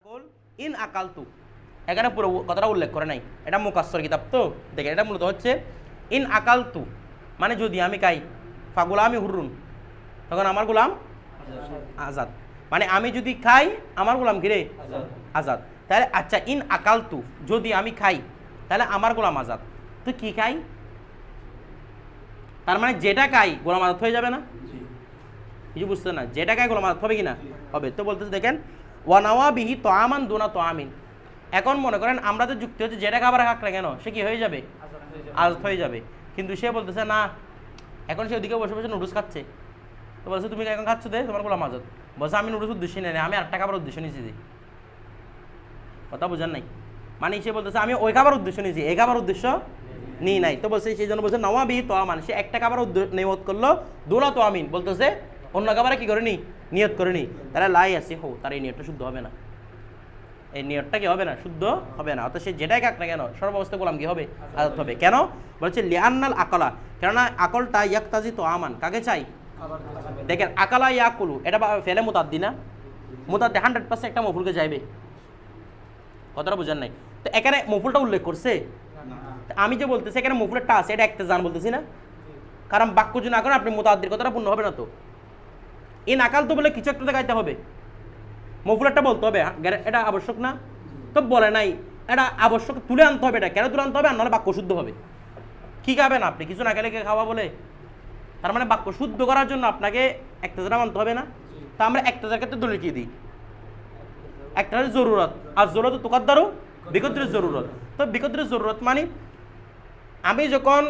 In আকালতু এখানে পুরো কথাটা উল্লেখ করে নাই, এটা মুকাসসর কিতাব তো দেখেন, এটা মূলত হচ্ছে ইন আকালতু মানে যদি আমি খাই, ফাগুলামি হুরুন তখন আমার গোলাম আজাদ, মানে আমি যদি খাই আমার গোলাম কিরে আজাদ। তাহলে আচ্ছা ইন আকালতু যদি আমি খাই তাহলে আমার গোলাম আজাদ, তো কি খাই? তার মানে যেটা খাই গোলাম আজাদ হয়ে যাবে না? কিছু বুঝতে না, যেটা খাই গোলাম আজাদ হবে কিনা? হবে। তো বলতেছে দেখেন ওয়ানাওয়া বিহি তো আমান দোনা তো আমিন। এখন মনে করেন আমরা তো যুক্তি হচ্ছে যেটা খাবার খাক না কেন সে কি হয়ে যাবে? আজাদ হয়ে যাবে। কিন্তু সে বলতেছে না, এখন সে ওদিকে বসে বসে নুডলস খাচ্ছে, তো বলছে তুমি এখন খাচ্ছ দে তোমার গোলাম আজাদ। বলছে আমি নুডলস উদ্দেশ্য নেই, আমি আরেকটা খাবার উদ্দেশ্য নিয়েছি। কথা বোঝেন নাই? মানে সে বলতেছে আমি ওই খাবার উদ্দেশ্য নিয়েছি, এই খাবার উদ্দেশ্য নিই নাই। তো বলছে সেই জন্য বলছে নওয়া বিহি তো আমান, সে একটা খাবার নিয়ত করলো, দোলা তো আমিন বলতেছে অন্য খাবারে কি করেনি? নিয়ত করেনি। তারা লাই আসি হো, তার এই নিয়তটা শুদ্ধ হবে না, এই নিয়তটা কি হবে না? শুদ্ধ হবে না। অর্থাৎ সে যেটাই খাক না কেন সর্বাবস্থা গোলাম কি হবে? আজাদ হবে। কেন বলছে লিআন্নাল আকলা, কেননা আকলটা ইয়াকতাজি তো আমান, কাকে চাই? দেখেন আকালা ইয়াকুলু এটা ফেলে মুতাদ্দি না, মুতাদ্দি 100% একটা মফুলকে চাইবে। কথাটা বুঝেন নাই? তো এখানে মফুলটা উল্লেখ করছে, আমি যে বলতেছি এখানে মফুলেরটা আছে, এটা একটা জান বলতেছি না, কারণ বাক্য যদি না করেন আপনি মুতাদ্দির কথাটা পূর্ণ হবে না। তো ইন আকাল তো বলে কিছু একটা দেখাইতে হবে, মফুলেরটা বলতে হবে, এটা আবশ্যক না তো বলে নাই, এটা আবশ্যক তুলে আনতে হবে। এটা কেন তুলে আনতে হবে? আর নাহলে বাক্য শুদ্ধ হবে। কি খাবেন আপনি? কিছু না খেলে খাওয়া বলে? তার মানে বাক্য শুদ্ধ করার জন্য আপনাকে একটা জানা মানতে হবে না? তা আমরা একটা জায়গার ক্ষেত্রে দলিল কি দিই? একটা হচ্ছে জরুরত, আর জরুরত তুকাদ্দারু বিকদ্রের জরুরত। তো বিকদ্রের জরুরত মানে আমি যখন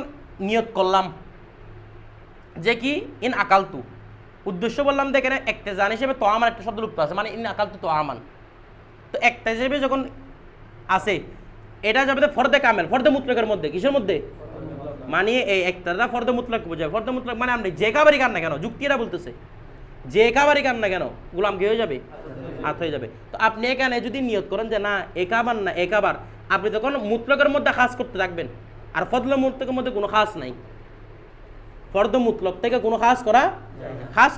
নিয়ত করলাম যে কি ইন আকালতু, উদ্দেশ্য বললাম দেখেন একটা জান হিসেবে তো আমার একটা শব্দ লুপ্ত আছে, মানে ইন আকালতু তো আমান, তো একটা হিসেবে যখন আছে এটা যাবে ফর্দে কামেল, ফর্দে মুতলকের মধ্যে। কিসের মধ্যে? মানে এই একটা ফর্দে মুতলক বোঝায়। ফর্দে মুতলক মানে আপনি যে খাবারই খান না কেন, যুক্তিটা বলতেছে যে খাবারই খান না কেন গোলাম কি হয়ে যাবে? হাত হয়ে যাবে। তো আপনি এখানে যদি নিয়ত করেন যে না এ খাবার না এ খাবার, আপনি তখন মুতলকের মধ্যে খাস করতে থাকবেন, আর ফদলে মুতলকের মধ্যে কোনো খাস নাই। ফর্দ মুতলক থেকে কোনো খাস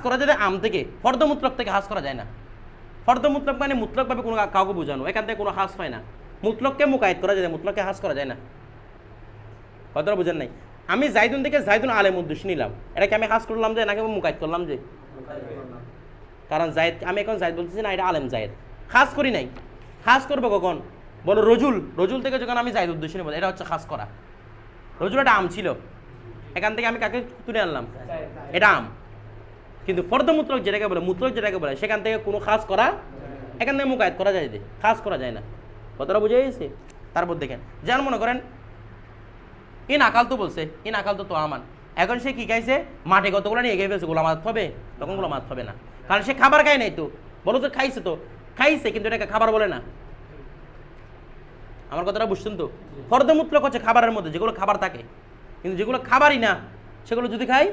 করা যায় আম থেকে, ফর্দ মুতলক থেকে খাস করা যায় না। ফর্দ মুতলক মানে মুতলকভাবে কোনো কাউকে বোঝানো, এখান থেকে কোনো খাস হয় না। মুতলককে মুকায়েদ করা যায়, মুতলককে খাস করা যায় না। কথাটা বুঝেন নাই? আমি জাইদুন থেকে জাইদুন আলেম উদ্দেশ্য নিলাম, এটাকে আমি খাস করলাম যে নাকি মুকায়েদ করলাম যে? কারণ জায়েদ, আমি এখন জায়েদ বলতেছি না, এটা আলেম জায়েদ, খাস করি নাই। খাস করবো কখন? বলো রজুল থেকে যখন আমি জায়েদ উদ্দেশ্য নিব, এটা হচ্ছে খাস করা। রজুল একটা আম ছিল, এখান থেকে আমি কাকে তুলে আনলাম? এটা আম। কিন্তু ফর্দ মুতলক যেটাকে বলে, মুতলক যেটাকে বলে, সেখান থেকে কোনো খাস করা, এখান থেকে মুকায়েদ করা যায়, খাস করা যায় না। কতটা বুঝে গেছে? তারপর দেখেন যেন মনে করেন ইন আকাল তো বলছে, ইন আকাল তো আমান, এখন সে কি খাইছে? মাঠে কতগুলো নিয়ে গিয়ে ফেলছে, গোলাম আজাদ হবে? তখন গোলাম আজাদ হবে না, কারণ সে খাবার খায় নাই। তো বলো তো খাইছে, তো খাইছে কিন্তু এটাকে খাবার বলে না। আমার কথাটা বুঝছেন তো? ফর্দ মুতলক হচ্ছে খাবারের মধ্যে যেগুলো খাবার থাকে, কিন্তু যেগুলো খাবারই না সেগুলো যদি খাই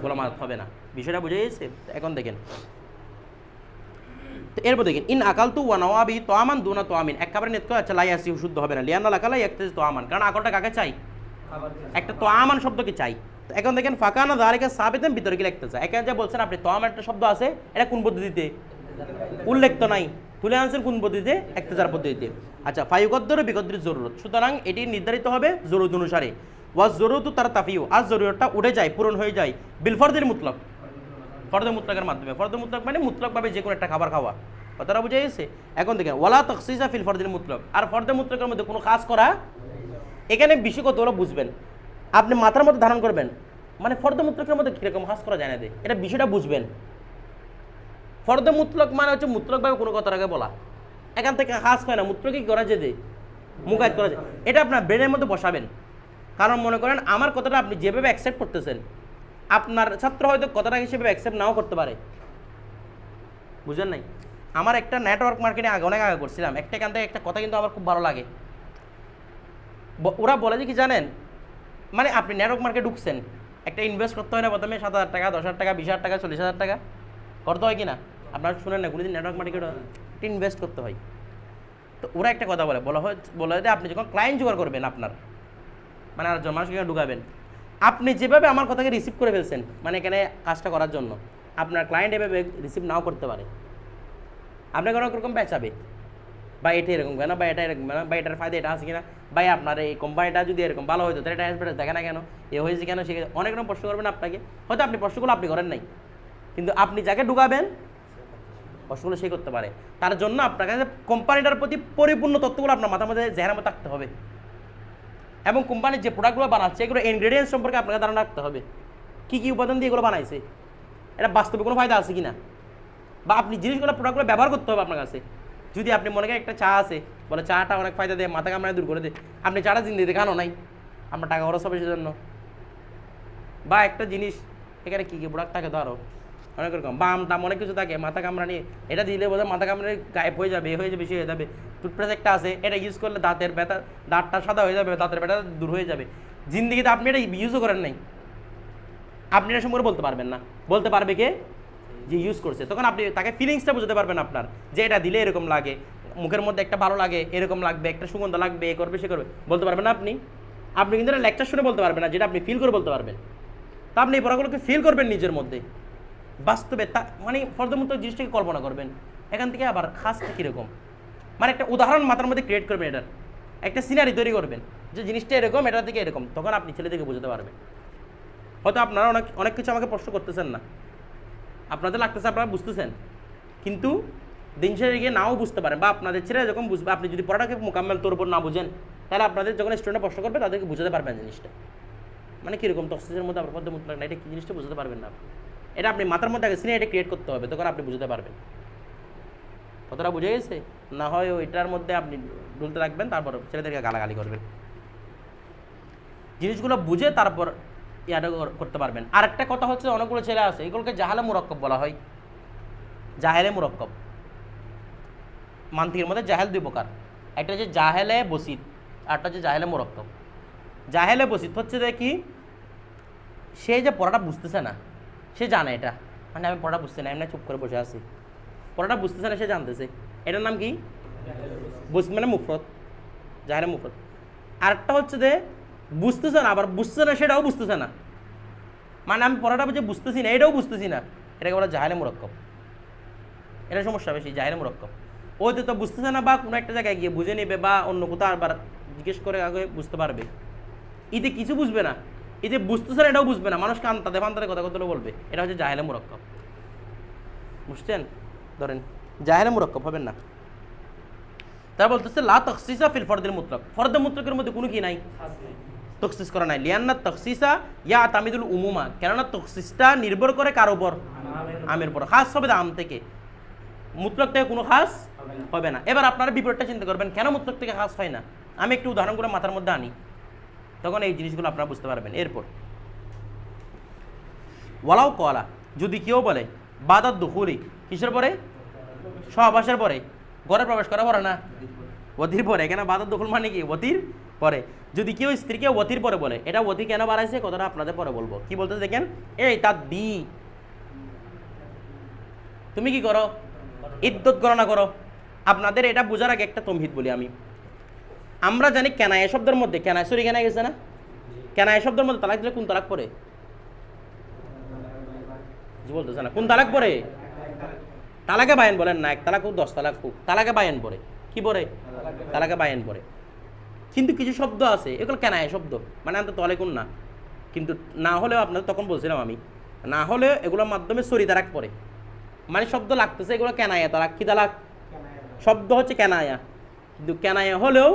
গোলাম আজাদ হবে না। বিষয়টা বুঝে গেছে? এখন দেখেন তো এরপর দেখেন ইন আকাল তু ওয়ানাওয়া বিহি তো আমান দুনা তো আমিন, এক খাবারের নিয়ত করে আচ্ছা লাই আসি শুদ্ধ হবে না, লিয়ান্না লাকালাই একতেজ তো আমান, কারণ আকলটা কাকে চাই? একটা তো আমান শব্দকে চাই। তো এখন দেখেন ফাঁকানা দাঁড়িয়ে সাবেতেন ভিতরে কি লিখতে চাই। এখানে যা বলছেন আপনি তো আমার একটা শব্দ আছে, এটা কোন পদ্ধতিতে? উল্লেখ তো নাই, তুলে আনছেন কোন পদ্ধতিতে? একতেজার পদ্ধতিতে। আচ্ছা ফায়ুকদ্দর বিকদ্রের জরুরত, সুতরাং এটি নির্ধারিত হবে জরুরত অনুসারে। ওয়াজ জরুরত তার তাফিউ, আজ জরুরতটা উঠে যায়, পূরণ হয়ে যায় বিল ফর্দের মুতলক, ফর্দ মুতলকের মাধ্যমে। ফর্দ মুতলক মানে মুতলকভাবে যে কোনো একটা খাবার খাওয়া। কথাটা বুঝে গেছে? এখন দেখেন ওয়ালা তখসিসা ফিল ফর্দিল মুতলক, আর ফর্দ মুতলকের মধ্যে কোনো খাস করা। এখানে বিষয় কত হলো বুঝবেন, আপনি মাথার মধ্যে ধারণ করবেন, মানে ফর্দ মুতলকের মধ্যে কীরকম খাস করা যায় না দে, এটা বিষয়টা বুঝবেন। ফর্দ মুতলক মানে হচ্ছে মুতলকভাবে কোনো কথার আগে বলা, এখান থেকে খাস হয় না, মুতলকই করা যায় দে, মুকায়েদ করা যায়। এটা আপনার ব্রেনের মধ্যে বসাবেন, কারণ মনে করেন আমার কথাটা আপনি যেভাবে অ্যাকসেপ্ট করতেছেন, আপনার ছাত্র হয়তো কথাটা হিসেবে অ্যাকসেপ্ট নাও করতে পারে। বুঝলেন নাই? আমার একটা নেটওয়ার্ক মার্কেটিং অনেক আগে করছিলাম, এখান থেকে একটা কথা কিন্তু আমার খুব ভালো লাগে। ওরা বলে যে কি জানেন, মানে আপনি নেটওয়ার্ক মার্কেটে ঢুকছেন, একটা ইনভেস্ট করতে হয় না প্রথমে 7,000 টাকা, 10,000 টাকা, 20,000 টাকা, 40,000 টাকা করতে হয় কি না? আপনারা শুনেন না কোনোদিন নেটওয়ার্ক মার্কেটে একটা ইনভেস্ট করতে হয়। তো ওরা একটা কথা বলা হয় যে আপনি যখন ক্লায়েন্ট জোগাড় করবেন আপনার, মানে আরেকজন মানুষকে ঢুকাবেন, আপনি যেভাবে আমার কথাকে রিসিভ করে ফেলছেন, মানে এখানে কাজটা করার জন্য আপনার ক্লায়েন্ট এভাবে রিসিভ নাও করতে পারে। আপনাকে অনেক রকম বেচাবে, বা এটা এরকম কেন, বা এটা এরকম কেন, বা এটার ফায়দা এটা আছে কিনা, ভাই আপনার এই কোম্পানিটা যদি এরকম ভালো হতো তাহলে এটা অ্যাসপেক্ট দেখে না কেন, এ হয়েছে কেন, সে অনেক রকম প্রশ্ন করবেন আপনাকে। হয়তো আপনি প্রশ্নগুলো আপনি করেন নাই, কিন্তু আপনি যাকে ঢুকাবেন প্রশ্নগুলো সে করতে পারে। তার জন্য আপনার কাছে কোম্পানিটার প্রতি পরিপূর্ণ তথ্যগুলো আপনার মাথার মধ্যে জেহের মধ্যে থাকতে হবে, এবং কোম্পানির যে প্রোডাক্টগুলো বানাচ্ছে এগুলো ইনগ্রেডিয়েন্টস সম্পর্কে আপনাকে ধারণা রাখতে হবে, কী কী উপাদান দিয়ে এগুলো বানাইছে, এটা বাস্তবে কোনো ফায়দা আছে কিনা, বা আপনি জিনিসগুলো প্রোডাক্টগুলো ব্যবহার করতে হবে আপনার কাছে। যদি আপনি মনে করেন একটা চা আছে, বলে চাটা অনেক ফায়দা দেয়, মাথা কামড়ায় দূর করে দেয়, আপনি চাটা জিন্দিতে খানো নাই, আপনার টাকা খরচ হবে সেজন্য। বা একটা জিনিস এখানে কী কী প্রোডাক্ট থাকে ধরো অনেক রকম বাম টাম অনেক কিছু থাকে, মাথা কামড়ানি এটা দিলে বোধহয় মাথা কামড়ানি গায়েব হয়ে যাবে, হয়ে যাবে, বেশি হয়ে যাবে। টুথপেস্ট একটা আছে, এটা ইউজ করলে দাঁতের ব্যথা, দাঁতটা সাদা হয়ে যাবে, দাঁতের ব্যথা দূর হয়ে যাবে। জিন্দিগিতে আপনি এটা ইউজও করেন নাই, আপনি এটা সম্পর্কে বলতে পারবেন না। বলতে পারবে কে? যে ইউজ করছে। তখন আপনি তাকে ফিলিংসটা বুঝতে পারবেন আপনার, যে এটা দিলে এরকম লাগে, মুখের মধ্যে একটা ভালো লাগে, এরকম লাগবে, একটা সুগন্ধ লাগবে, এ করবে সে করবে, বলতে পারবেন না আপনি। আপনি কিন্তু লেকচার শুনে বলতে পারবেন না, যেটা আপনি ফিল করে বলতে পারবেন। তা আপনি এই পড়াগুলোকে ফিল করবেন নিজের মধ্যে, বাস্তবে তা মানে ফর্দমতো জিনিসটাকে কল্পনা করবেন। এখান থেকে আবার খাসটা কীরকম, মানে একটা উদাহরণ মাথার মধ্যে ক্রিয়েট করবেন, এটার একটা সিনারি তৈরি করবেন যে জিনিসটা এরকম, এটা থেকে এরকম, তখন আপনি ছেলে থেকে বুঝতে পারবেন। হয়তো আপনারা অনেক অনেক কিছু আমাকে প্রশ্ন করতেছেন না, আপনাদের লাগতেছে আপনারা বুঝতেছেন, কিন্তু দিন শেষে গিয়ে নাও বুঝতে পারেন, বা আপনাদের ছেলে যখন বুঝবে, আপনি যদি পড়াটাকে মোকাম্মেল তোর উপর না বুঝেন, তাহলে আপনাদের যখন স্টুডেন্টরা প্রশ্ন করবে তাদেরকে বুঝতে পারবেন জিনিসটা, মানে কীরকম তফসিলের মধ্যে আপনার পদ্ম মুতলাক না, এটা কী জিনিসটা বুঝতে পারবেন না। এটা আপনি মাথার মধ্যে আগে সিনারিটা ক্রিয়েট করতে হবে, তখন আপনি বুঝতে পারবেন। কতটা বুঝে গেছে? না হয় ওইটার মধ্যে আপনি ডুলতে রাখবেন, তারপর ছেলেদেরকে গালাগালি করবেন। জিনিসগুলো বুঝে তারপর ইয়াটা করতে পারবেন। আরেকটা কথা হচ্ছে, অনেকগুলো ছেলে আছে এগুলোকে জাহালে মুরাক্কব বলা হয়। জাহেলে মুরাক্কব, মান্তিকের মধ্যে জাহেল দুই প্রকার, একটা হচ্ছে জাহেলে বসিত, আরটা হচ্ছে জাহেলে মুরাক্কব। জাহেলে বসিত হচ্ছে দেখি সে যে পড়াটা বুঝতেছে না, সে জানে এটা, মানে আমি পড়াটা বুঝতে না, এমনি চুপ করে বসে আছি, পড়াটা বুঝতেছে না, সে জানতেছে, এটার নাম কি? বসিত, মানে মুফরত, জাহেলে মুফরত। আরেকটা হচ্ছে যে বুঝতেছে না, আবার বুঝছে না, সেটাও বুঝতেছে না, মানে আমি পড়াটা বুঝে বুঝতেছি না, এটাও বুঝতেছি না, এটাকে বলা জাহেলে মুরাক্কব। এটা সমস্যা বেশি, জাহেলে মুরাক্কব। ওইতে তো বুঝতেছে না, বা কোনো একটা জায়গায় গিয়ে বুঝে নেবে, বা অন্য কোথাও আবার জিজ্ঞেস করে আগে বুঝতে পারবে, এতে কিছু বুঝবে না, এতে বুঝতেছে না, এটাও বুঝবে না, মানুষকে আন্তাতে ফান্তাতে কথা কথা বলবে, এটা হচ্ছে জাহেলে মুরাক্কব। বুঝছেন? ধরেন জাহেলে মুরাক্কব হবেন না। তারা বলতেছে লা তখসিসা ফিল ফরদিল মুতলাক, ফরদে মুতলাকের মধ্যে কোনো কি নাই, তখসিস করা নাই। লিয়ান্না তখসিসা ইয়া তামিদুল উমুমা, কেননা তখসিসটা নির্ভর করে কার উপর? আমের উপর। খাস হবে আম থেকে, মুতলাক থেকে কোনো খাস হবে না। এবার আপনারা বিপরীতটা চিন্তা করবেন, কেন মুতলাক থেকে খাস হয় না? আমি একটু উদাহরণগুলো মাথার মধ্যে আনি, তখন এই জিনিসগুলো আপনারা বুঝতে পারবেন। এরপর ওয়ালাও কলা, যদি কেউ বলে বাদাত দুখুলি, কিসের পরে? সহবাসের পরে, ঘরে প্রবেশ করা পরে না, ওতির পরে। এখানে বাদাত দুখুল মানে কি? ওতির পরে। যদি কেউ স্ত্রীকে ওতির পরে বলে, এটা ওতি কেন বাড়াইছে কথাটা আপনাদের পরে বলবো। কি বলতে দেখেন, এই তার দি, তুমি কি করো? ইদ্যত গণনা করো। আপনাদের এটা বোঝার আগে একটা তমহিদ বলি আমি। আমরা জানি কেনায় শব্দের মধ্যে, কেনায় সরি কেনায় গেছে না, কেনায় শব্দের মধ্যে তালাক দিলে কোন তালাক পড়ে? বলতেছে না কোন তালাক পড়ে? তালাকে বায়ান বলেন না, এক তালাক হোক 10 তালাক হোক, তালাকে বায়ান পড়ে। কি পড়ে? তালাকে বায়ান পড়ে। কিন্তু কিছু শব্দ আছে এগুলো কেনায় শব্দ, মানে আনতে তলে কোন না, কিন্তু না হলেও আপনাদের তখন বলছিলাম আমি, না হলেও এগুলোর মাধ্যমে সরি তালাক পড়ে, মানে শব্দ লাগতেছে এগুলো কেনায়া তালাক। কি তালাক? শব্দ হচ্ছে কেনায়া, কিন্তু কেনায়া হলেও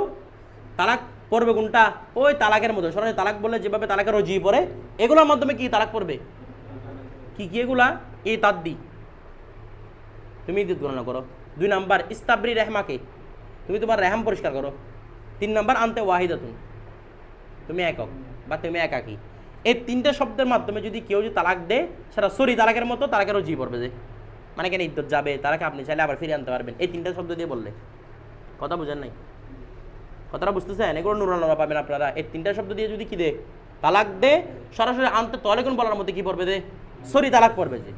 তালাক পড়বে কোনটা? ওই তালাকের মধ্যে। সরাসরি তালাক বললে যেভাবে তালাকের রজি পড়ে, এগুলোর মাধ্যমে কি তালাক পড়বে? কি কি এগুলা? এই তাদ্দি, তুমি ইদ্যত গণনা করো। 2 নাম্বার ইস্তাবরি রেহমাকে, তুমি তোমার রেহাম পরিষ্কার করো। 3 নাম্বার আনতে ওয়াহিদাতুন, তুমি একক বা তুমি একাকী। এই 3টে শব্দের মাধ্যমে যদি কেউ যদি তালাক দেয়, সেটা সরি তালাকের মতো তালাকের রজি পড়বে, যে মানে কেন ইদ্যত যাবে, তালাকে আপনি চাইলে আবার ফিরে আনতে পারবেন এই 3টে শব্দ দিয়ে বললে। কথা বুঝেন নাই? কথাটা বুঝতেছেন? এগুলো নুরানোরা পাবেন আপনারা। এই 3টে শব্দ দিয়ে যদি কি দে তালাক দে, সরাসরি আনতে তলেকুন বলার মধ্যে কি পড়বে? দে সরি তালাক পড়বে। যে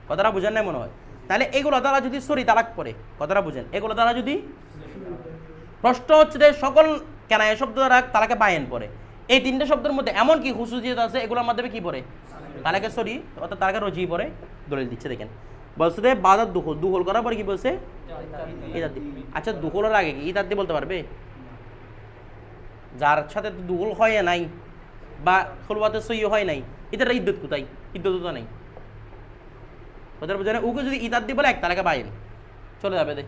কথাটা বুঝেন নাই মনে হয়? তাহলে এগুলো দ্বারা যদি সরি তালাক পড়ে, কথাটা বুঝেন, এগুলো দ্বারা যদি প্রশ্ন হচ্ছে যে সকল কেনায় শব্দ দ্বারা তালাকে বায়ান পড়ে, এই 3টে শব্দের মধ্যে এমন কি খুশুসিয়ত আছে এগুলোর মাধ্যমে কি পড়ে? তালাকে সরি অর্থাৎ তালাকে রজি পড়ে। দলিল দিচ্ছে দেখেন, বলছে যে বাদার দুখল, দুখল করার পরে কি বলছে ইতাদ্দি। আচ্ছা দুখলের আগে কি ইতাদ্দি বলতে পারবে? যার সাথে তো দুখল হয় নাই বা খলওয়াতে সই হয় নাই, এটা ইদ্যত কোথায়? ইদ্যত তো নাই। কথা বুঝে না? ওকে যদি ইতাদ্দি বলে এক তালাকে বাইন চলে যাবে দে,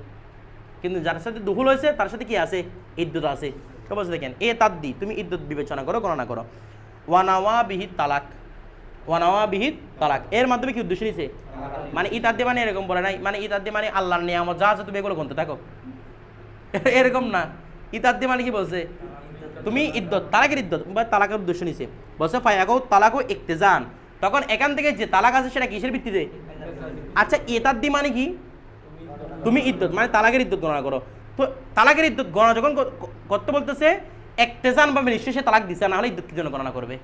কিন্তু যার সাথে দুখল হয়েছে তার সাথে কি আছে? ইদ্যত আছে। তো বলছে দেখেন এ তাদ্দি তুমি ইদ্যত বিবেচনা করো, গণনা করো। ওয়ানাওয়া বিহিত তালাক, ওয়ানাওয়া বিহিত তালাক এর মাধ্যমে কি উদ্দেশ্য নিছে? মানে ইতাদ্দি মানে এরকম বলে নাই, মানে ইতাদ্দি মানে আল্লাহর নিয়ামত যা আছে তুমি এগুলো গুনতে থাকো, এরকম না। ইতাদ্দি মানে কি বলছে? তুমি ইদ্যত, তালাকের ইদ্যত বা তালাকের উদ্দেশ্য নিছে। বলছে ফায়াকু তালাকু ইক্তেজান, তখন এখান থেকে যে তালাক আছে সেটা কিসের ভিত্তিতে? আচ্ছা ইতাদ্দি মানে কি? তুমি ইদ্যত মানে তালাকের ইদ্যত গণনা করো। তো তালাকের ইদ্যত গণনা যখন করতে বলতেছে ইক্তেজান বা নিশ্চয়ই সে তালাক দিছে, না হলে ইদ্যত কি জন্য গণনা করবে?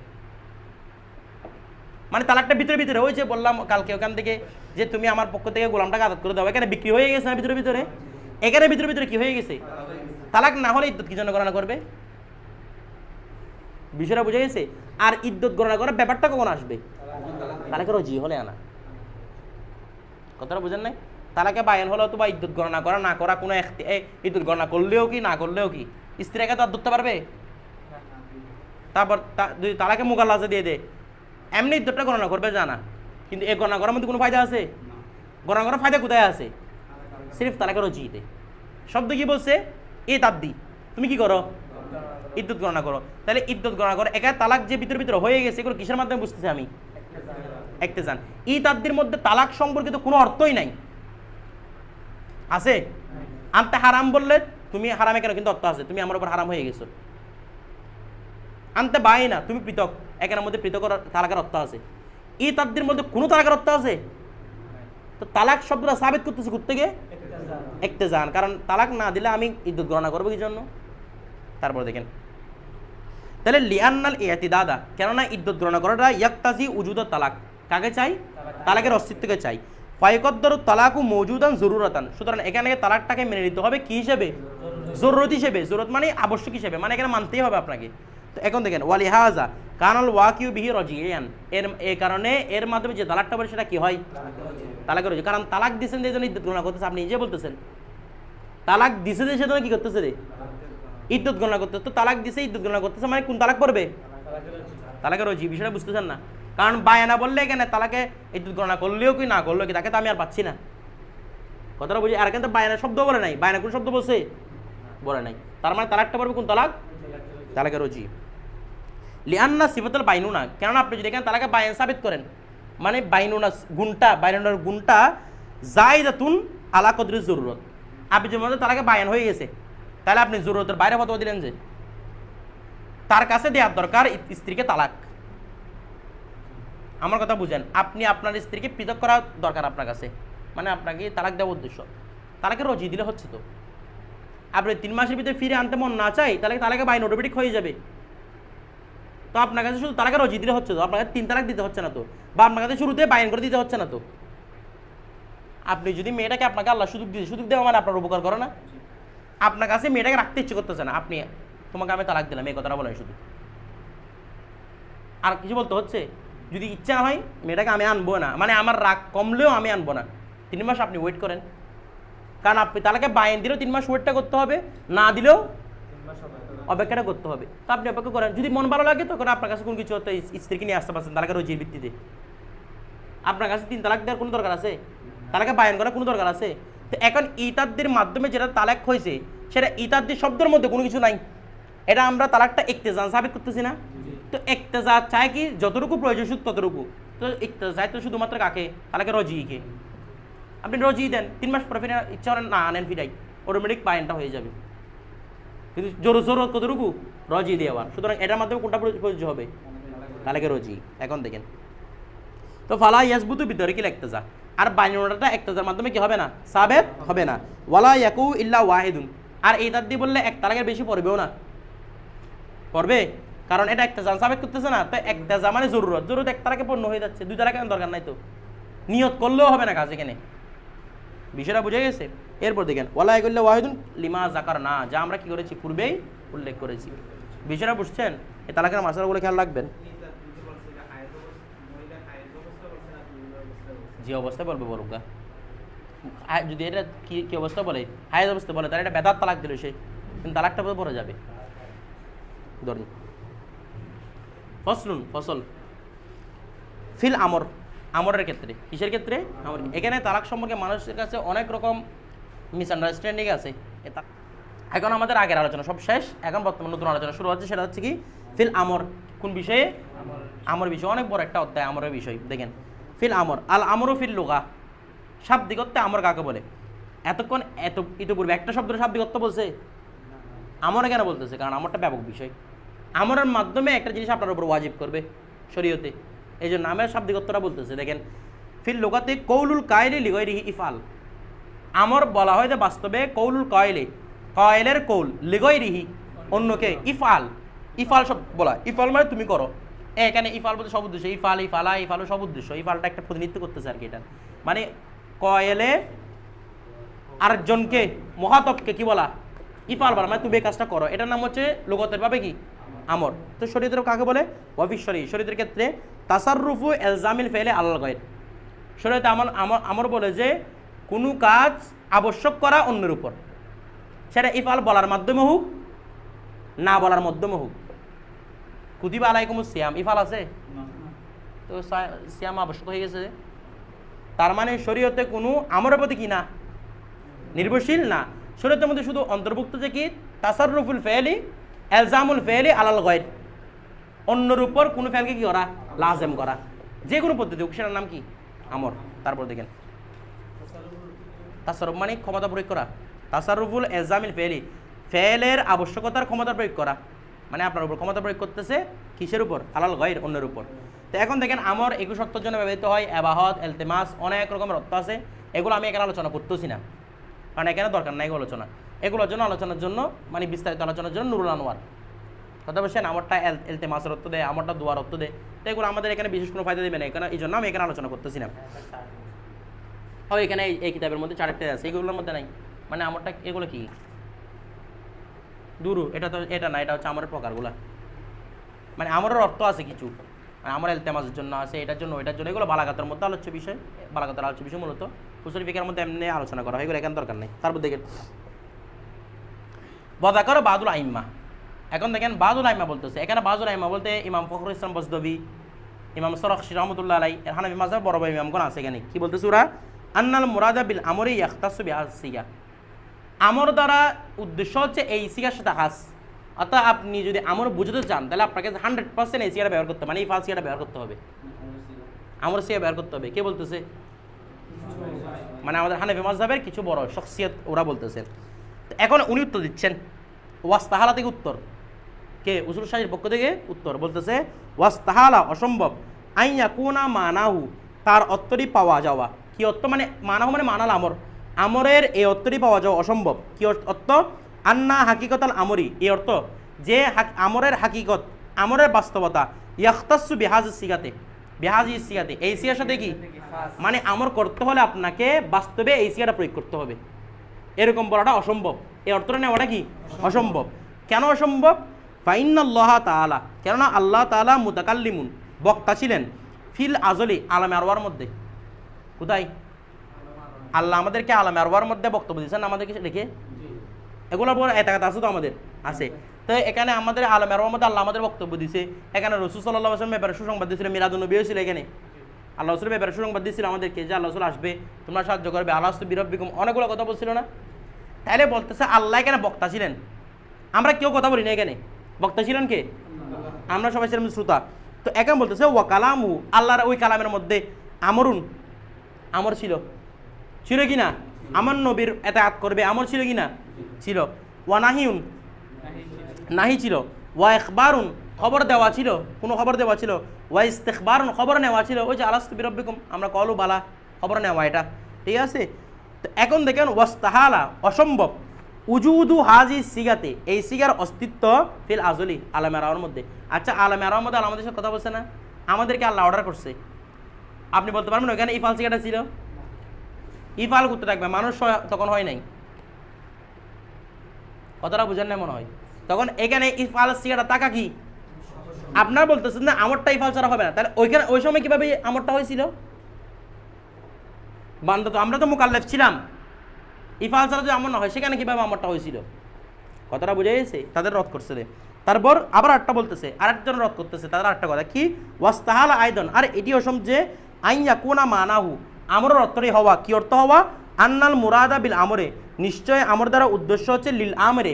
মানে তালাকটা ভিতরে ভিতরে, ওই যে বললাম কালকে ওখান থেকে যে তুমি আমার পক্ষ থেকে গোলামটাকে আদাত করে দাও, এখানে বিক্রি হয়ে গেছে না ভিতরে ভিতরে? এখানে ভিতরে ভিতরে কি হয়ে গেছে? তালাক না হলে ইদ্যত কি জন্য গণনা করবে? বিষয়টা বুঝে গেছে? আর ইদ্যত গণনা করার ব্যাপারটা কখন আসবে? তালাকের জি হলে আনা। কথাটা বুঝেন নাই? তালাকে বায়ান হলেও তো বা ইদ্যত গণনা করা না করা কোনো ইদ্যত গণনা করলেও কি না করলেও কি স্ত্রী একা তো আর ধরতে পারবে? তারপর যদি তালাকে মুগাল্লাজে দিয়ে দে, এমনি ইদ্যতটা গণনা করবে জানা, কিন্তু এই গণনা করার মধ্যে কোনো ফায়দা আছে? গণনা করার ফায়দা কোথায় আছে? সিরিফ তালাকের জিতে। শব্দ কি বলছে? এ তাদ্দি তুমি কি করো? ইদ্যত গণনা করো। তাহলে ইদ্যত গণনা করো, একা তালাক যে ভিতরে ভিতরে হয়ে গেছে এগুলো কিসের মাধ্যমে বুঝতেছি আমি? ইক্তেজান। ই তাদ্দির মধ্যে তালাক সম্পর্কিত কোনো অর্থই নাই, আছে? আনতে হারাম বললে তুমি হারামে কেন, কিন্তু অর্থ আছে, তুমি আমার উপর হারাম হয়ে গেছো। আনতে বাই না, তুমি পৃথক, একের মধ্যে পৃথক তালাকের অর্থ আছে। ই তাদ্দির মধ্যে কোনো তালাকের অর্থ আছে? তো তালাক শব্দটা সাবিত করতেছে কোত্থেকে? ইক্তেজান। কারণ তালাক না দিলে আমি ইদ্যত গণনা করবো কি জন্য? তারপর দেখেন তাহলে লিআন্নাল ইতিদাদা, কেননা ইদ্যত গণনা করাটা ইয়াক্তাজি উজুদাত তালাক, কাকে চাই? তালাকের অস্তিত্বকে চাই। ফায়কদ্দরু তালাকু মওজুদান জরুরাতান, সুতরাং এখানে তালাকটাকে মেনে নিতে হবে কি হিসেবে? জরুরত হিসেবে। জরুরত মানে আবশ্যক হিসেবে, মানে এখানে মানতেই হবে আপনাকে। তো এখন দেখেন ওয়ালিহাজা কানাল ওয়াকিউ বিহি রাজিয়ান, এই কারণে এর মাধ্যমে যে তালাকটা বলে সেটা কি হয়? তালাকের রজি। কারণ তালাক দিয়েছেন যে জন্য ইদ্যত গণনা করতেছে, আপনি নিজে বলতেছেন তালাক দিছে যে সেজন্য কি করতেছে রে? ইদ্যত গণনা করতে। তো তালাক দিছে ইদ্যত গণনা করতেছে, মানে কোন তালাক পড়বে? তালাকের রজি। বিষয়টা বুঝতেছেন না? কারণ বায়ানা বললে এখানে তালাকে ইদ্যত গণনা করলেও কি না করলেও কি, তাকে তো আমি আর পাচ্ছি না। কথাটা বুঝি? আর এখানে তো বায়ানা শব্দ বলে নাই, বায়ানা কোন শব্দ বলছে? বলে নাই। তার মানে তালাকটা পড়বে কোন তালাক? তালাকের রজি। লিআন্না সিফাতুল বাইনুনা, কেননা আপনি যদি এখানে তালাকে বায়ান সাবিত করেন, মানে বাইনুনা গুণটা, বাইনুনার গুণটা জায়দাতুন আলা কদরি জরুরত। আপনি যে মধ্যে তালাকে বায়ান হয়ে গেছে, তাহলে আপনি জরুরতের বাইরে ফতোয়া দিলেন যে তার কাছে দেওয়ার দরকার স্ত্রীকে তালাক। আমার কথা বুঝেন? আপনি আপনার স্ত্রীকে পৃথক করা দরকার আপনার কাছে, মানে আপনাকে তালাক দেওয়ার উদ্দেশ্য। তালাকে রজি দিলে হচ্ছে তো। আপনি 3 মাসের ভিতরে ফিরে আনতে মন না চাই, তাহলে তালাকে বাইন অটোমেটিক হয়ে যাবে। তো আপনার কাছে শুধু তালাকে রজি দিলে হচ্ছে তো, আপনার কাছে 3 তালাক দিতে হচ্ছে না তো, বা আপনার কাছে শুরুতে বাইন করে দিতে হচ্ছে না তো। আপনি যদি মেয়েটাকে আপনাকে আল্লাহ সুযোগ দিতে, সুযোগ দেওয়া মানে আপনার উপকার করে না? আপনার কাছে মেয়েটাকে রাখতে ইচ্ছে করতেছে না, আপনি তোমাকে আমি তালাক দিলাম এই কথাটা বলেন শুধু, আর কিছু বলতে হচ্ছে? যদি ইচ্ছা হয় মেয়েটাকে আমি আনবো না, মানে আমার রাগ কমলেও আমি আনবো না, 3 মাস আপনি ওয়েট করেন। কারণ আপনি তালাকে বাইন দিলেও 3 মাস ওয়েটটা করতে হবে, না দিলেও অপেক্ষাটা করতে হবে। তো আপনি অপেক্ষা করেন, যদি মন ভালো লাগে তখন আপনার কাছে কোন কিছু হতে স্ত্রীকে নিয়ে আসতে পারছেন তালাকের রজির ভিত্তিতে। আপনার কাছে 3 তালাক দেওয়ার কোনো দরকার আছে? তালাকে বায়ান করার কোনো দরকার আছে? তো এখন ইতাদ্দির মাধ্যমে যেটা তালাক হয়েছে সেটা ইতাদ্দির শব্দের মধ্যে কোনো কিছু নাই, এটা আমরা তালাকটা ইক্তেজান সাবিত করতেছি না? তো ইক্তেজা চায় কি যতটুকু প্রয়োজন শুধু ততটুকু। তো ইক্তেজা চায় তো শুধুমাত্র কাকে? তালাকে রজিকে। আপনি রজি দেন, 3 মাস পরে ফিরে ইচ্ছা করেন না আনেন, ফিরাই অটোমেটিক বায়ানটা হয়ে যাবে। কিন্তু জরুরত কতটুকু? রজি দেওয়ার। সুতরাং এটার মাধ্যমে কোনটা প্রযোজ্য হবে? তালাকে রজি। এখন দেখেন তো ফালা ইয়াসবুতু বিতরিকিল ইক্তেজা, আর বাইনাটা ইক্তেজার মাধ্যমে কি হবে না? সাবিত হবে না। ওয়ালা ইয়াকু ইল্লা ওয়াহিদুন, আর এই তাদ্দি বললে এক তালাকের বেশি পড়বেও না। পড়বে? কারণ এটা ইক্তেজান সাবিত করতেছে না। তো ইক্তেজা মানে জরুরত, জরুরত এক তালাকে পূর্ণ হয়ে যাচ্ছে, 2 তালাকের দরকার নাই তো, নিয়ত করলেও হবে না কাজ এখানে। বিষয়টা বুঝে গেছে? এরপর দেখেন ওয়ালা ইয়াকুল্লা ওয়াহিদুন লিমা যাকারনা, যা আমরা কি করেছি পূর্বেই উল্লেখ করেছি। বিষয়টা বুঝছেন? এই তালাকের মাসালাগুলো খেয়াল রাখবেন। যে অবস্থায় বলবে বলুক। যদি এটা কি অবস্থা বলে, হায়াজ অবস্থা বলে, তাহলে এটা বেদাত তালাক দিল সে, কিন্তু তালাকটা পরে যাবে। ধরুন ফসল ফিল আমরের ক্ষেত্রে, কিসের ক্ষেত্রে? আমর। এখানে তালাক সম্পর্কে মানুষের কাছে অনেক রকম মিসআন্ডারস্ট্যান্ডিং আছে। এখন আমাদের আগের আলোচনা সব শেষ, এখন বর্তমান নতুন আলোচনা শুরু হচ্ছে, সেটা হচ্ছে কি ফিল আমর। কোন বিষয়ে? আমর বিষয়, অনেক বড় একটা অধ্যায় আমরের বিষয়। দেখেন ফিল আমর, আল আমরু ফিল লুগা, শাব্দিক অর্থে আমর কাকে বলে? এতক্ষণ ইতিপূর্বে একটা শব্দের শাব্দিক অর্থ বলছে, আমর কেন বলতেছে? কারণ আমরটা ব্যাপক বিষয়। আমরের মাধ্যমে একটা জিনিস আপনার উপর ওয়াজিব করবে শরীয়তে, এই জন্য নামের শাব্দিক অর্থটা বলতেছে। দেখেন ফিল লুগাতে কৌলুল কায়লি লিগাইরিহি ইফআল, আমর বলা হয় যে বাস্তবে কৌলুল কায়লি, কায়লের কৌল, লিগাইরিহি অন্যকে, ইফআল সব বলা, ইফআল মানে তুমি করো। এখানে ইফআল বলতে সব উদ্দেশ্য, ইফালও সব উদ্দেশ্য, ইফআলটা একটা প্রতিনিধিত্ব করতেছে আর কি। এটা মানে কয়েলে আরেকজনকে, মহাতবকে কি বলা? ইফআল বলা, মানে তুমি এই কাজটা করো। এটার নাম হচ্ছে লুগতের ভাবে কি? আমর। তো শরীয়তের কাকে বলে? ওয়াফিশ্বরী, শরীয়তের ক্ষেত্রে তাসাররুফু ইলজামিল ফেলে আলাল গায়র, শরীয়তে আমর বলে যে কোনো কাজ আবশ্যক করা অন্যের উপর, সেটা ইফআল বলার মাধ্যমে হোক, না বলার মাধ্যমে হোক। কুতিবা আলাইকুমুস সিয়াম, ইফআল আছে তো সিয়াম আবশ্যক হয়ে গেছে। তার মানে শরীয়তে কোনো আমরের প্রতি কি না? নির্ভরশীল না। শরীয়তের মধ্যে শুধু অন্তর্ভুক্ত যে কি তাসাররুফুল ফেলি ইলজামুল ফেলি আলাল গায়র, অন্যের উপর কোনো ফেলকে কি করা? লাজেম করা, যে কোনো পদ্ধতি হোক, সেটার নাম কি? আমর। তারপর দেখেন তাসাররুফ মানে ক্ষমতা প্রয়োগ করা, তাসাররুফুল ইলজামিল ফেলি, ফেলের আবশ্যকতার ক্ষমতা প্রয়োগ করা, মানে আপনার উপর ক্ষমতা প্রয়োগ করতেছে, কিসের উপর? আলাল গায়র, অন্যের উপর। তো এখন দেখেন আমর 21 অর্থের জন্য ব্যবহৃত হয়, এবাহত, ইলতিমাস, অনেক রকমের অর্থ আছে। এগুলো আমি এখানে আলোচনা করতেছি না, কারণ এখানে দরকার নাই এগুলো আলোচনা। এগুলোর জন্য আলোচনার জন্য, মানে বিস্তারিত আলোচনার জন্য নুরুল আনোয়ার কথা বলছেন, আমরটা ইলতিমাসের অর্থ দেয়, আমরটা দোয়ার অর্থ দেয়। তো এগুলো আমাদের এখানে বিশেষ কোনো ফায়দা দেবে না, এখানে এই জন্য আমি এখানে আলোচনা করতেছি না। এখানে এই কিতাবের মধ্যে 4টা আছে, এগুলোর মধ্যে নাই। মানে আমরটা এগুলো কি দুরু, এটা তো এটা না, এটা হচ্ছে আমরের প্রকারগুলা। মানে আমরের অর্থ আছে কিছু, মানে আমর ইলতিমাসের জন্য আছে, এটার জন্য, ওইটার জন্য। এগুলো বালাগাতের মধ্যে আলোচ্য বিষয়, বালাগাতের আলোচ্য বিষয় মূলত উসুল ফিকহের মধ্যে এমনি আলোচনা করা হয়, এগুলো এখানে দরকার নেই। তারপর দেখেন বদাকর বাদুল আইম্মা। এখন দেখেন বাদুল আইম্মা বলতেছে, এখানে বাদুল আইম্মা বলতে ইমাম ফখরুল ইসলাম বজদবি, ইমাম সরখশি রহমতুল্লাহ আলাই, এর হানাফি মাযহাব বড় ভাই ইমামগণ আছে এখানে। কি বলতেছে ওরা? আন্নাল মুরাদা বিল আমরি ইয়াখতাসু বিহাযিস সিগা, আমর দ্বারা উদ্দেশ্য হচ্ছে এই সিগার সাথে খাস। অর্থাৎ আপনি যদি আমর বুঝতে চান, তাহলে আপনাকে 100% এই সিগাটা ব্যবহার করতে হবে, মানে এই ফাল সিগাটা ব্যবহার করতে হবে, আমর সিগা ব্যবহার করতে হবে। কে বলতেছে? মানে আমাদের হানাফি মাযহাবের কিছু বড় শখসিয়ত ওরা বলতেছে। এখন উনি উত্তর দিচ্ছেন, ওয়াস্তাহালা থেকে উত্তর, কে? উসুল শাহীর পক্ষ থেকে উত্তর বলতেছে, ওয়াস্তাহালা অসম্ভব, আইয়া কুনা মানাহু, তার অর্থটি পাওয়া যাওয়া। কি অর্থ? মানে মানাহু মানে মানাল আমর, আমরের এই অর্থটি পাওয়া যাওয়া অসম্ভব। কি অর্থ? আন্না হাকিকতাল আমরি, এই অর্থ যে আমরের হাকিকত, আমরের বাস্তবতা, ইয়াখতাসু বিহাযিস সিগাতে, এই সিগার সাথে কি? মানে আমর করতে হলে আপনাকে বাস্তবে এই সিগাটা প্রয়োগ করতে হবে, এরকম বলাটা অসম্ভব। এই অর্থটা নেওয়াটা কি? অসম্ভব। কেন অসম্ভব? ফাইন্নাল্লাহ তাআলা, কেননা আল্লাহ তাআলা মুতাকাল্লিমুন, বক্তা ছিলেন, ফিল আজলি, আলামে আরওয়ার মধ্যে। কোথায়? আল্লাহ আমাদেরকে আলামে আরওয়ার মধ্যে বক্তব্য দিয়েছেন আমাদেরকে দেখে। এগুলোর পর এতাকাত আছে তো আমাদের আছে। তো এখানে আমাদের আলামে আরওয়ার মধ্যে আল্লাহ আমাদের বক্তব্য দিয়েছে। এখানে রাসূল সাল্লাল্লাহু আলাইহি ওয়াসাল্লাম ব্যাপারে সুসংবাদ দিয়েছিল, মিলাদুন নবী হয়েছিল এখানে। আল্লাহ রাসূলের ব্যাপারে সুসংবাদ দিয়েছিল আমাদেরকে যে আল্লাহ রাসূল আসবে, তোমরা সাহায্য করবে, আলাস্তু বিরাব্বিকুম, অনেকগুলো কথা বলছিল না? তাহলে বলতেছে আল্লাহ এখানে বক্তা ছিলেন, আমরা কেউ কথা বলি না। এখানে বক্তা ছিলেন কে? আমরা সবাই ছিলাম শ্রোতা। তো এখন বলতেছে ওয়া কালামু, আল্লাহর ওই কালামের মধ্যে আমরুন, আমর ছিল কি না? আমার নবীর এতাআত করবে, আমর ছিল কি না? ছিল। ওয়া নাহিউন, নাহি ছিল। ওয়া ইখবারুন, খবর দেওয়া ছিল, কোনো খবর দেওয়া ছিল। ওয়া ইস্তিখবারুন, খবর নেওয়া ছিল, ওই যে আলাস্তু বিরাব্বিকুম, আমরা কলু বালা, খবর নেওয়া, এটা ঠিক আছে। তো এখন দেখেন ওয়াস্তাহালা অসম্ভব, উজুদু হাজি সিগাতে, এই সিগার অস্তিত্ব ফিল আজলি, আলামে আরওয়ার মধ্যে। আচ্ছা আলামে আরওয়ার মধ্যে আমাদের সাথে কথা বলছে না? আমাদেরকে আল্লাহ অর্ডার করছে, আপনি বলতে পারবেন ওইখানে ইফাল সিগাটা ছিল? ইফাল করতে থাকবে, মানুষ তখন হয় নাই, কথাটা বুঝেন না মনে হয়। তখন এখানে ইফাল সিগাটা টাকা কি আপনার বলতেছেন না আমরটা ইফাল ছাড়া হবে না, তাহলে ওইখানে ওই সময় কিভাবে আমরটা হয়েছিল? বান্দা তো আমরা তো মুকাল্লাফ ছিলাম, ইফাল ছাড়া যদি আমর না হয় সেখানে কীভাবে আমরটা হয়েছিল? কথাটা বুঝে গেছে? তাদের রদ করছে রে। তারপর আবার আটটা বলতেছে, আরেকজন রদ করতেছে তাদের আরেকটা কথা কি, ওয়াস্তাহাল আয়দন, আর এটি অসম যে আইয়া কোনা মানাহু, আমরের অর্থটাই হওয়া, কি অর্থ হওয়া, আন্নাল মুরাদা বিল আমরে, নিশ্চয় আমর দ্বারা উদ্দেশ্য হচ্ছে লিল আমরে,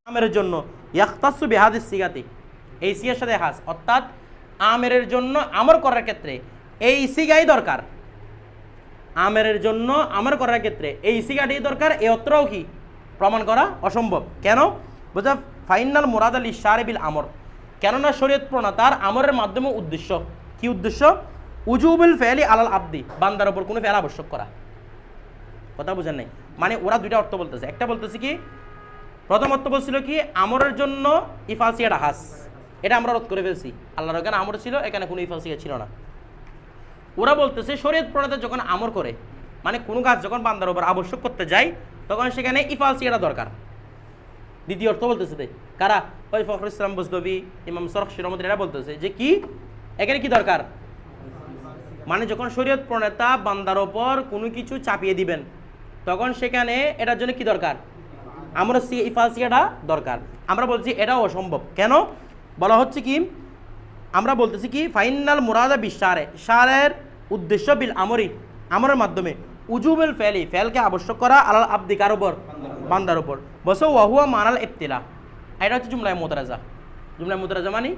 আমের জন্য, ইয়াখতাসু বিহাদিস সিগাতি, এই সিগার সাথে হাস, অর্থাৎ আমের জন্য আমর করার ক্ষেত্রে এই সিগাই দরকার, আমের জন্য আমর করার ক্ষেত্রে এই সিগাটি দরকার, এই অর্থটাও কি প্রমাণ করা অসম্ভব। কেন? বোঝা, ফাইনাল মুরাদ আল ইশারে বিল আমর, কেননা শরীয়ত প্রণেতার আমরের মাধ্যমে উদ্দেশ্য কি? উদ্দেশ্য উজুবুল ফেলি আলাল আব্দি, বান্দার উপর কোনো ফেল আবশ্যক করা। কথা বুঝেন নাই? মানে ওরা দুইটা অর্থ বলতেছে, একটা বলতেছে কি, প্রথম অর্থ বলছিল কি আমরের জন্য ইফালসিয়াটা হাস, এটা আমরা রদ করে ফেলছি, আল্লাহর এখানে আমর ছিল, এখানে কোনো ইফালসিয়া ছিল না। ওরা বলতেছে শরীয়ত প্রণেতা যখন আমর করে, মানে কোনো কাজ যখন বান্দার উপর আবশ্যক করতে যায় তখন সেখানে ইফালসিয়াটা দরকার। দ্বিতীয় অর্থ বলতেছে কারা? ওই ফখরুল ইসলাম বজদবি, ইমাম সরখশি রহমতুল্লাহ, এরা বলতেছে যে কি এখানে কি দরকার, মানে যখন শরীয়ত প্রণেতা বান্দার ওপর কোনো কিছু চাপিয়ে দিবেন তখন সেখানে এটার জন্য কি দরকার, আমরা ইফালসিয়াটা দরকার। আমরা বলছি এটাও অসম্ভব। কেন? বলা হচ্ছে কি, আমরা বলতেছি কি ফাইনাল মুরাদা বিশারে, শারের উদ্দেশ্য বিল আমরি, আমরের মাধ্যমে, উজুবুল ফেলি, ফেলকে আবশ্যক করা, আলাল আব্দি, কার উপর, বান্দার উপর, বসে ওয়াহুয়া মানাল ইবতিলা, এটা হচ্ছে জুমলায় মুতারাজা। জুমলায় মুতারাজা মানে